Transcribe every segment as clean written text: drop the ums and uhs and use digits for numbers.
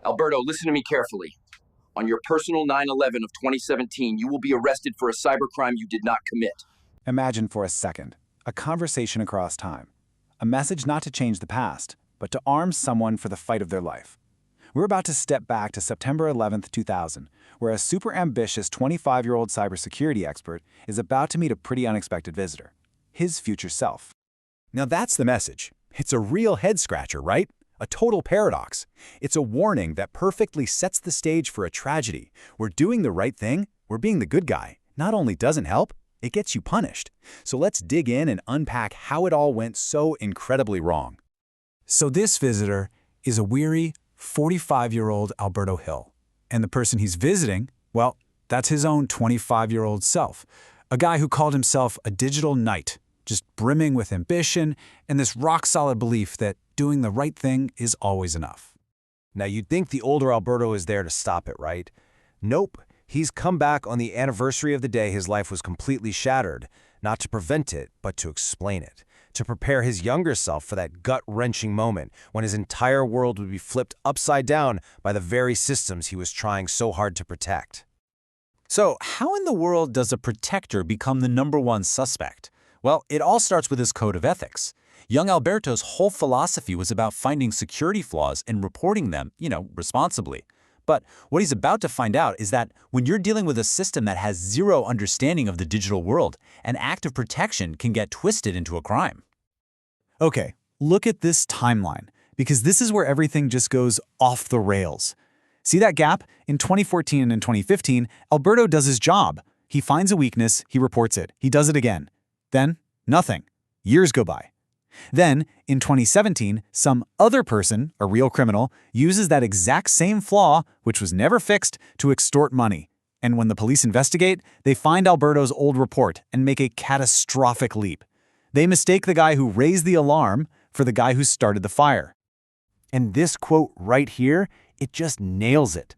Alberto, listen to me carefully. On your personal 9/11 of 2017, you will be arrested for a cybercrime you did not commit. Imagine for a second, a conversation across time. A message not to change the past, but to arm someone for the fight of their life. We're about to step back to September 11th, 2000, where a super ambitious 25-year-old cybersecurity expert is about to meet a pretty unexpected visitor, his future self. Now that's the message. It's a real head-scratcher, right? A total paradox. It's a warning that perfectly sets the stage for a tragedy where doing the right thing, where being the good guy, not only doesn't help, it gets you punished. So let's dig in and unpack how it all went so incredibly wrong. So this visitor is a weary, 45-year-old Alberto Hill. And the person he's visiting, well, that's his own 25-year-old self. A guy who called himself a digital knight, just brimming with ambition and this rock-solid belief that doing the right thing is always enough. Now you'd think the older Alberto is there to stop it, right? Nope. He's come back on the anniversary of the day his life was completely shattered, not to prevent it, but to explain it, to prepare his younger self for that gut-wrenching moment when his entire world would be flipped upside down by the very systems he was trying so hard to protect. So how in the world does a protector become the #1 suspect? Well, it all starts with his code of ethics. Young Alberto's whole philosophy was about finding security flaws and reporting them, responsibly. But what he's about to find out is that when you're dealing with a system that has zero understanding of the digital world, an act of protection can get twisted into a crime. Okay, look at this timeline, because this is where everything just goes off the rails. See that gap? In 2014 and 2015, Alberto does his job. He finds a weakness, he reports it, he does it again. Then, nothing. Years go by. Then, in 2017, some other person, a real criminal, uses that exact same flaw, which was never fixed, to extort money. And when the police investigate, they find Alberto's old report and make a catastrophic leap. They mistake the guy who raised the alarm for the guy who started the fire. And this quote right here, it just nails it.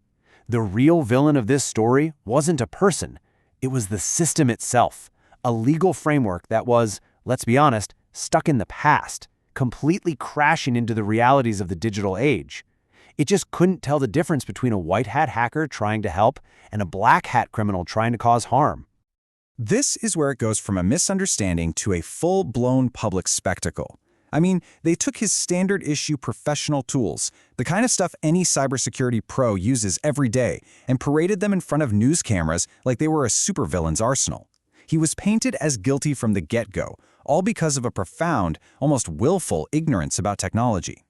The real villain of this story wasn't a person. It was the system itself, a legal framework that was, let's be honest, stuck in the past, completely crashing into the realities of the digital age. It just couldn't tell the difference between a white hat hacker trying to help and a black hat criminal trying to cause harm. This is where it goes from a misunderstanding to a full-blown public spectacle. I mean, they took his standard issue professional tools, the kind of stuff any cybersecurity pro uses every day, and paraded them in front of news cameras like they were a supervillain's arsenal. He was painted as guilty from the get-go, all because of a profound, almost willful ignorance about technology.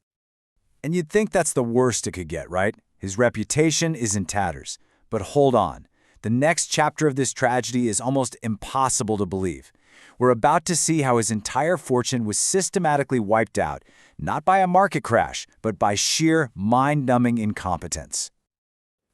And you'd think that's the worst it could get, right? His reputation is in tatters. But hold on. The next chapter of this tragedy is almost impossible to believe. We're about to see how his entire fortune was systematically wiped out, not by a market crash, but by sheer mind-numbing incompetence.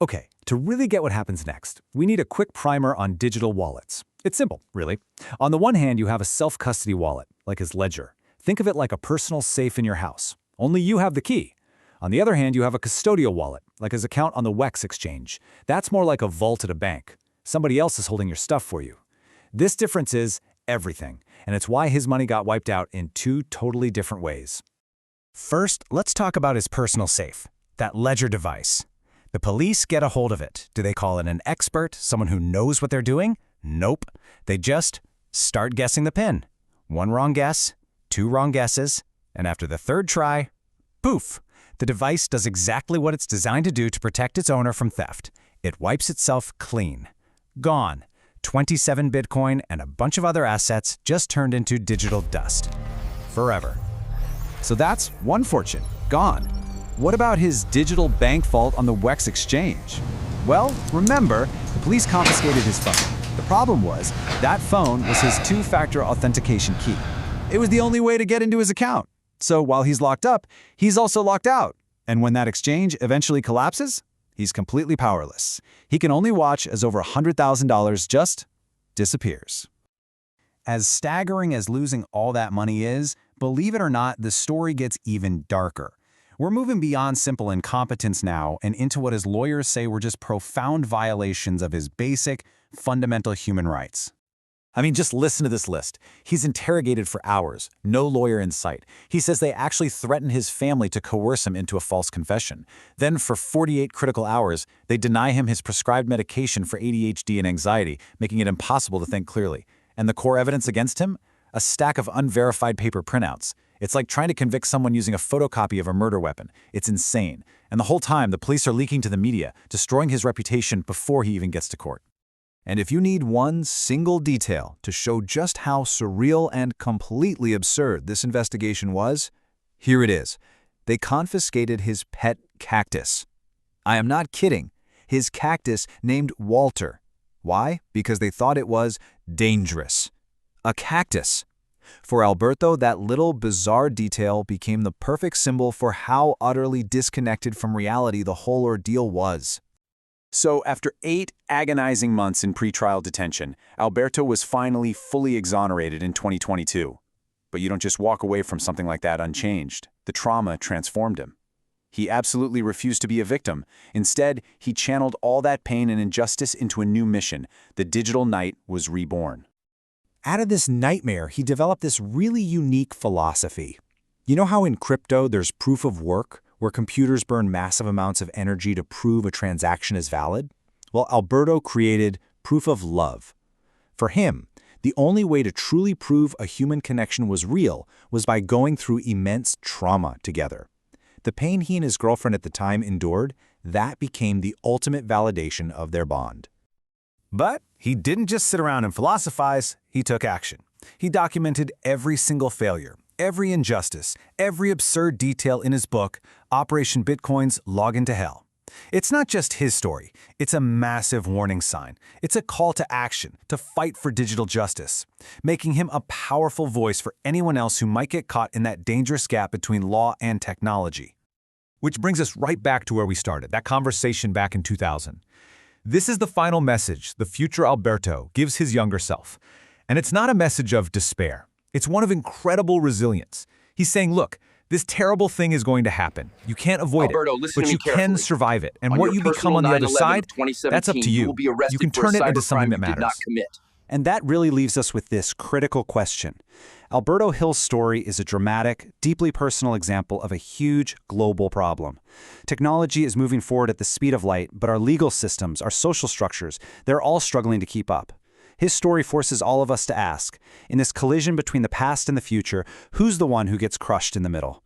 Okay, to really get what happens next, we need a quick primer on digital wallets. It's simple, really. On the one hand, you have a self-custody wallet, like his ledger. Think of it like a personal safe in your house. Only you have the key. On the other hand, you have a custodial wallet, like his account on the WEX exchange. That's more like a vault at a bank. Somebody else is holding your stuff for you. This difference is everything, and it's why his money got wiped out in two totally different ways. First, let's talk about his personal safe, that ledger device. The police get a hold of it. Do they call it an expert, someone who knows what they're doing? Nope. They just start guessing the PIN. One wrong guess, two wrong guesses, and after the third try, poof! The device does exactly what it's designed to do to protect its owner from theft. It wipes itself clean. Gone. 27 Bitcoin and a bunch of other assets just turned into digital dust. Forever. So that's one fortune, gone. What about his digital bank vault on the WEX exchange? Well, remember, the police confiscated his phone. The problem was, that phone was his two-factor authentication key. It was the only way to get into his account. So while he's locked up, he's also locked out. And when that exchange eventually collapses, he's completely powerless. He can only watch as over $100,000 just disappears. As staggering as losing all that money is, believe it or not, the story gets even darker. We're moving beyond simple incompetence now and into what his lawyers say were just profound violations of his basic, fundamental human rights. I mean, just listen to this list. He's interrogated for hours, no lawyer in sight. He says they actually threaten his family to coerce him into a false confession. Then for 48 critical hours, they deny him his prescribed medication for ADHD and anxiety, making it impossible to think clearly. And the core evidence against him? A stack of unverified paper printouts. It's like trying to convict someone using a photocopy of a murder weapon. It's insane. And the whole time, the police are leaking to the media, destroying his reputation before he even gets to court. And if you need one single detail to show just how surreal and completely absurd this investigation was, here it is. They confiscated his pet cactus. I am not kidding. His cactus named Walter. Why? Because they thought it was dangerous. A cactus. For Alberto, that little bizarre detail became the perfect symbol for how utterly disconnected from reality the whole ordeal was. So, after 8 agonizing months in pretrial detention, Alberto was finally fully exonerated in 2022. But you don't just walk away from something like that unchanged. The trauma transformed him. He absolutely refused to be a victim. Instead, he channeled all that pain and injustice into a new mission. The digital knight was reborn. Out of this nightmare, he developed this really unique philosophy. You know how in crypto there's proof of work, where computers burn massive amounts of energy to prove a transaction is valid? Well, Alberto created proof of love. For him, the only way to truly prove a human connection was real was by going through immense trauma together. The pain he and his girlfriend at the time endured, that became the ultimate validation of their bond. But he didn't just sit around and philosophize, he took action. He documented every single failure, every injustice, every absurd detail in his book, Operation Bitcoin's Login to Hell. It's not just his story, it's a massive warning sign. It's a call to action, to fight for digital justice, making him a powerful voice for anyone else who might get caught in that dangerous gap between law and technology. Which brings us right back to where we started, that conversation back in 2000. This is the final message the future Alberto gives his younger self. And it's not a message of despair. It's one of incredible resilience. He's saying, look, this terrible thing is going to happen. You can't avoid Alberto, it, but you can survive it. And what you become on the other side, that's up to you. You can turn it into something that matters. And that really leaves us with this critical question. Alberto Hill's story is a dramatic, deeply personal example of a huge global problem. Technology is moving forward at the speed of light, but our legal systems, our social structures, they're all struggling to keep up. His story forces all of us to ask, in this collision between the past and the future, who's the one who gets crushed in the middle?